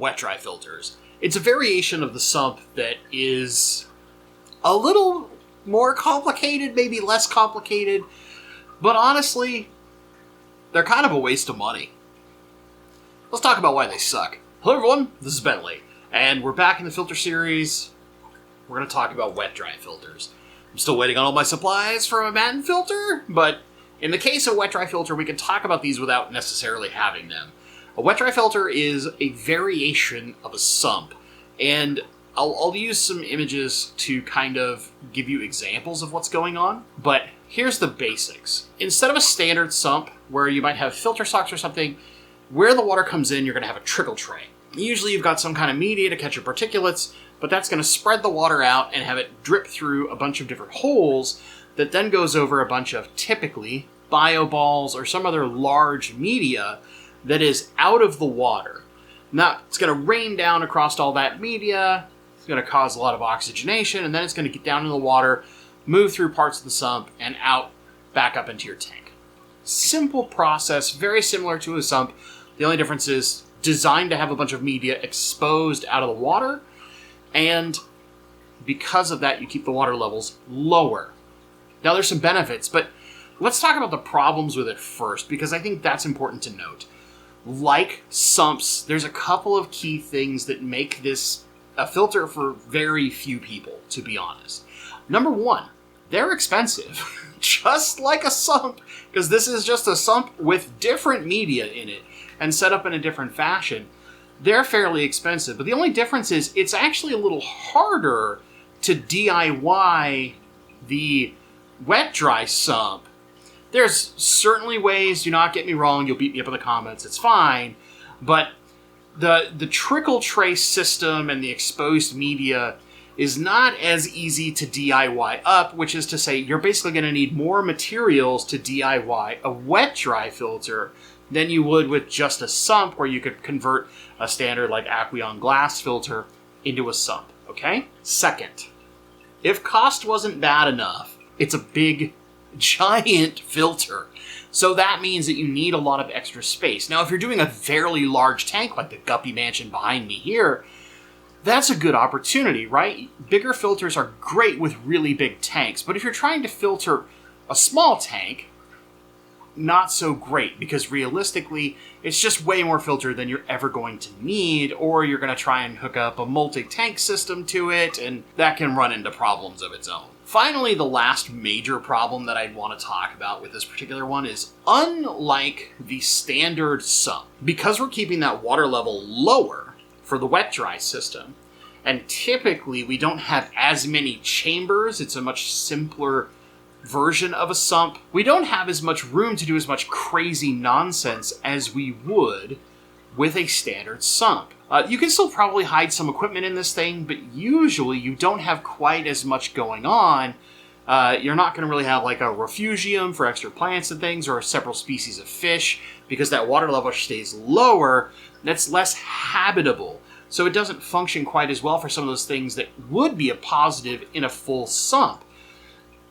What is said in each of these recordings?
wet-dry filters. It's a variation of the sump that is a little more complicated, maybe less complicated, but honestly, they're kind of a waste of money. Let's talk about why they suck. Hello everyone, this is Bentley, and we're back in the filter series. We're going to talk about wet-dry filters. I'm still waiting on all my supplies for a Manton filter, but in the case of wet-dry filter, we can talk about these without necessarily having them. A wet-dry filter is a variation of a sump, and I'll use some images to kind of give you examples of what's going on, but here's the basics. Instead of a standard sump, where you might have filter socks or something, where the water comes in, you're going to have a trickle tray. Usually you've got some kind of media to catch your particulates, but that's going to spread the water out and have it drip through a bunch of different holes that then goes over a bunch of typically bioballs or some other large media that is out of the water. Now, it's going to rain down across all that media, it's going to cause a lot of oxygenation, and then it's going to get down in the water, move through parts of the sump, and out, back up into your tank. Simple process, very similar to a sump. The only difference is designed to have a bunch of media exposed out of the water, and because of that, you keep the water levels lower. Now, there's some benefits, but let's talk about the problems with it first, because I think that's important to note. Like sumps, there's a couple of key things that make this a filter for very few people, to be honest. Number one, they're expensive, just like a sump, because this is just a sump with different media in it and set up in a different fashion. They're fairly expensive, but the only difference is it's actually a little harder to DIY the wet-dry sump. There's certainly ways, do not get me wrong, you'll beat me up in the comments, it's fine, but the trickle tray system and the exposed media is not as easy to DIY up, which is to say you're basically going to need more materials to DIY a wet-dry filter than you would with just a sump, where you could convert a standard like aquarium glass filter into a sump, okay? Second, if cost wasn't bad enough, it's a big, giant filter. So that means that you need a lot of extra space. Now, if you're doing a fairly large tank like the Guppy Mansion behind me here, that's a good opportunity, right? Bigger filters are great with really big tanks, but if you're trying to filter a small tank, not so great, because realistically, it's just way more filter than you're ever going to need, or you're going to try and hook up a multi-tank system to it, and that can run into problems of its own. Finally, the last major problem that I'd want to talk about with this particular one is, unlike the standard sump, because we're keeping that water level lower for the wet-dry system, and typically we don't have as many chambers, it's a much simpler version of a sump, we don't have as much room to do as much crazy nonsense as we would with a standard sump. You can still probably hide some equipment in this thing, but usually you don't have quite as much going on. You're not going to really have like a refugium for extra plants and things, or several species of fish, because that water level stays lower, that's less habitable. So it doesn't function quite as well for some of those things that would be a positive in a full sump.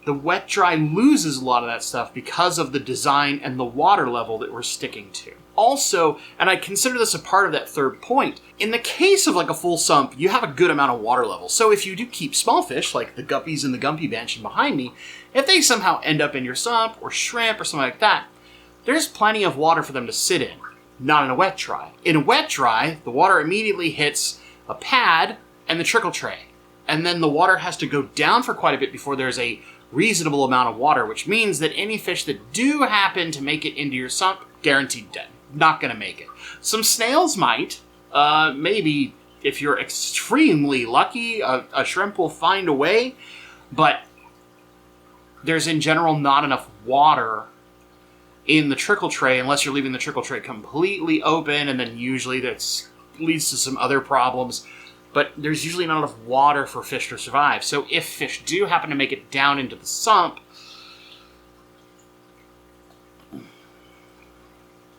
The wet-dry loses a lot of that stuff because of the design and the water level that we're sticking to. Also, and I consider this a part of that third point, in the case of like a full sump, you have a good amount of water level. So if you do keep small fish, like the guppies in the Gumpy Mansion behind me, if they somehow end up in your sump, or shrimp, or something like that, there's plenty of water for them to sit in. Not in a wet-dry. In a wet-dry, the water immediately hits a pad and the trickle tray. And then the water has to go down for quite a bit before there's a reasonable amount of water, which means that any fish that do happen to make it into your sump, guaranteed dead. Not going to make it. Some snails might. Maybe if you're extremely lucky, a shrimp will find a way, but there's in general not enough water in the trickle tray unless you're leaving the trickle tray completely open, and then usually that leads to some other problems. But there's usually not enough water for fish to survive. So if fish do happen to make it down into the sump,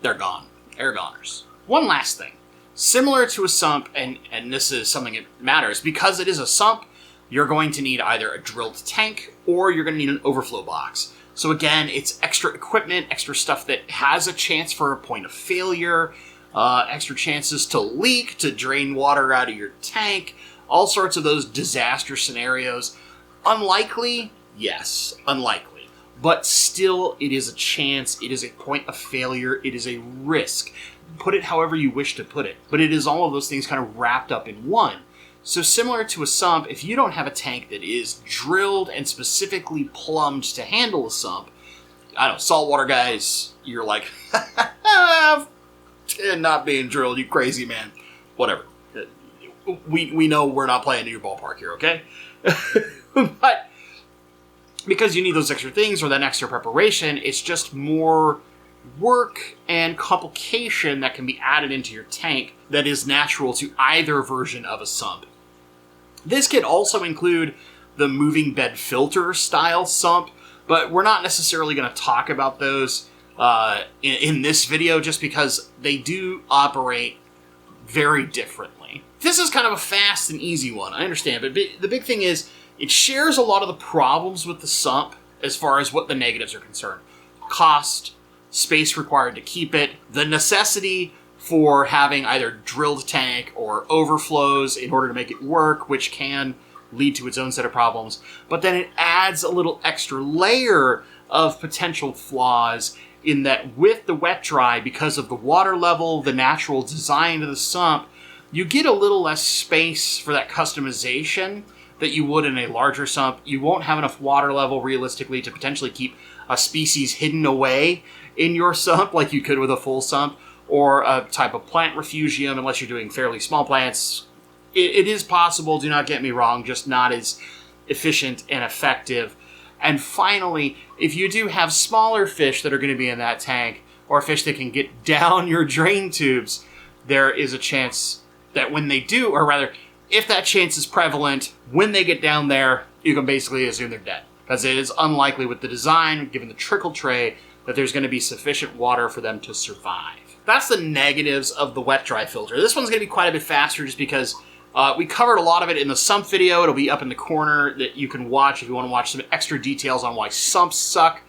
they're gone. They're goners. One last thing. Similar to a sump, and this is something that matters, because it is a sump, you're going to need either a drilled tank or you're going to need an overflow box. So again, it's extra equipment, extra stuff that has a chance for a point of failure. extra chances to leak, to drain water out of your tank, all sorts of those disaster scenarios. Unlikely? Yes, unlikely. But still, it is a chance, it is a point of failure, it is a risk. Put it however you wish to put it. But it is all of those things kind of wrapped up in one. So similar to a sump, if you don't have a tank that is drilled and specifically plumbed to handle a sump, I don't know, saltwater guys, you're like, not being drilled, you crazy man. Whatever. We know we're not playing in your ballpark here, okay? But because you need those extra things or that extra preparation, it's just more work and complication that can be added into your tank that is natural to either version of a sump. This can also include the moving bed filter style sump, but we're not necessarily going to talk about those in this video just because they do operate very differently. This is kind of a fast and easy one, I understand, but the big thing is it shares a lot of the problems with the sump as far as what the negatives are concerned. Cost, space required to keep it, the necessity for having either drilled tank or overflows in order to make it work, which can lead to its own set of problems. But then it adds a little extra layer of potential flaws in that with the wet dry, because of the water level, the natural design of the sump, you get a little less space for that customization that you would in a larger sump. You won't have enough water level realistically to potentially keep a species hidden away in your sump like you could with a full sump, or a type of plant refugium unless you're doing fairly small plants. It is possible, do not get me wrong, just not as efficient and effective. And finally, if you do have smaller fish that are going to be in that tank, or fish that can get down your drain tubes, there is a chance that when they do, or rather, if that chance is prevalent, when they get down there, you can basically assume they're dead. Because it is unlikely with the design, given the trickle tray, that there's going to be sufficient water for them to survive. That's the negatives of the wet-dry filter. This one's going to be quite a bit faster just because we covered a lot of it in the sump video. It'll be up in the corner that you can watch if you want to watch some extra details on why sumps suck.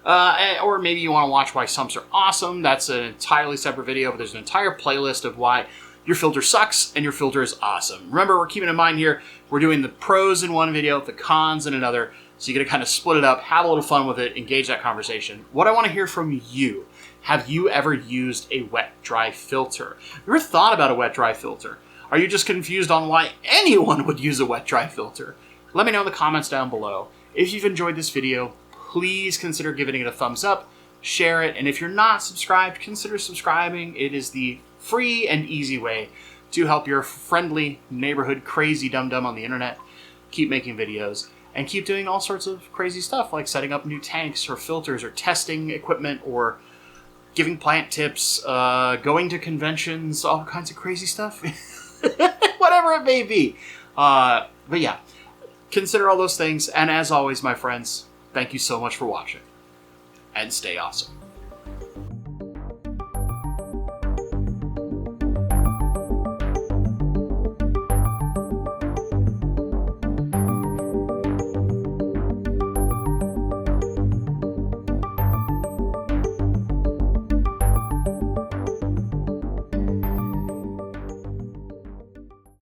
Or maybe you want to watch why sumps are awesome. That's an entirely separate video, but there's an entire playlist of why your filter sucks and your filter is awesome. Remember, we're keeping in mind here, we're doing the pros in one video, the cons in another, so you get to kind of split it up, have a little fun with it, engage that conversation. What I want to hear from you, have you ever used a wet-dry filter? Have you ever thought about a wet-dry filter? Are you just confused on why anyone would use a wet-dry filter? Let me know in the comments down below. If you've enjoyed this video, please consider giving it a thumbs up, share it, and if you're not subscribed, consider subscribing. It is the free and easy way to help your friendly neighborhood crazy dum-dum on the internet keep making videos and keep doing all sorts of crazy stuff like setting up new tanks or filters or testing equipment or giving plant tips, going to conventions, all kinds of crazy stuff. Whatever it may be. But yeah, consider all those things. And as always, my friends, thank you so much for watching. And stay awesome.